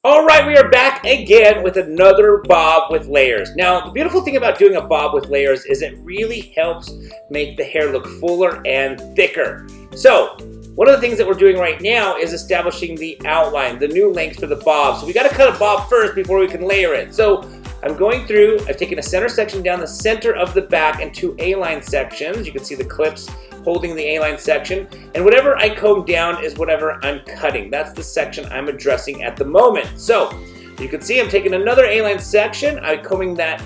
All right, we are back again with another bob with layers. Now, the beautiful thing about doing a bob with layers is it really helps make the hair look fuller and thicker. So, one of the things that we're doing right now is establishing the outline, the new length for the bob. So we got to cut a bob first before we can layer it. So I'm going through, I've taken a center section down the center of the back and two A-line sections. You can see the clips holding the A-line section. And whatever I comb down is whatever I'm cutting. That's the section I'm addressing at the moment. So you can see I'm taking another A-line section. I comb that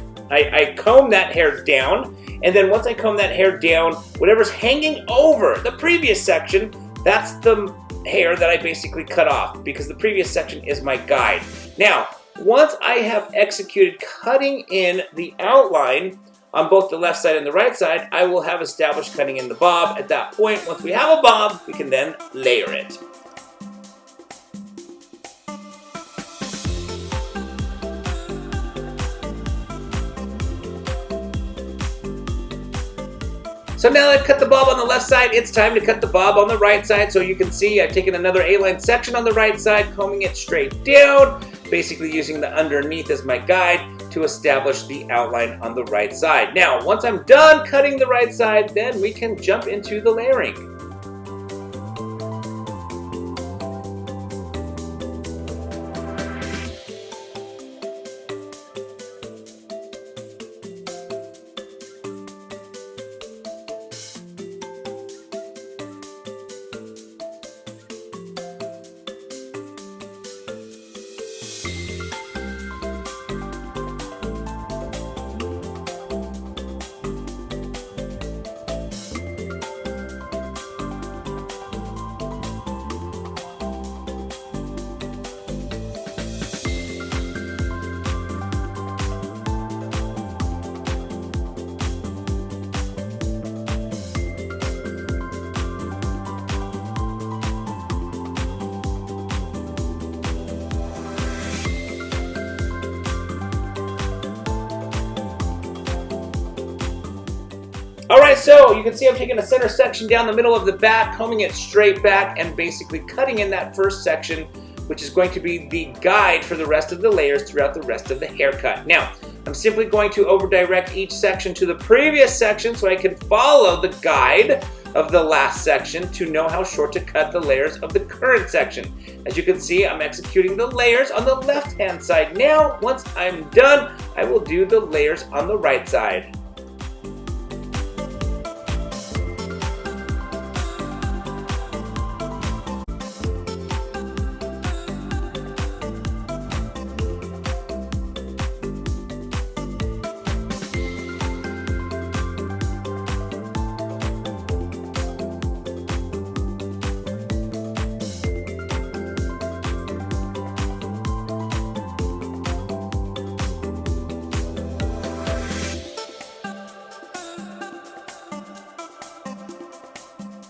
hair down. And then once I comb that hair down, whatever's hanging over the previous section, that's the hair that I basically cut off because the previous section is my guide. Now, once I have executed cutting in the outline on both the left side and the right side, I will have established cutting in the bob. At that point, once we have a bob, we can then layer it. So now that I've cut the bob on the left side, it's time to cut the bob on the right side. So you can see I've taken another A-line section on the right side, combing it straight down, basically using the underneath as my guide to establish the outline on the right side. Now, once I'm done cutting the right side, then we can jump into the layering. Alright, so you can see I'm taking a center section down the middle of the back, combing it straight back, and basically cutting in that first section, which is going to be the guide for the rest of the layers throughout the rest of the haircut. Now, I'm simply going to over-direct each section to the previous section so I can follow the guide of the last section to know how short to cut the layers of the current section. As you can see, I'm executing the layers on the left-hand side. Now, once I'm done, I will do the layers on the right side.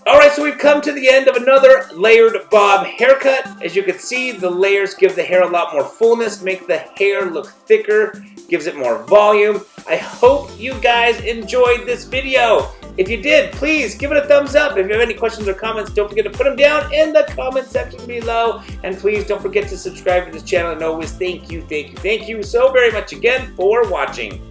Alright, so we've come to the end of another layered bob haircut. As you can see, the layers give the hair a lot more fullness, make the hair look thicker, gives it more volume. I hope you guys enjoyed this video. If you did, please give it a thumbs up. If you have any questions or comments, don't forget to put them down in the comment section below. And please don't forget to subscribe to this channel. And always thank you so very much again for watching.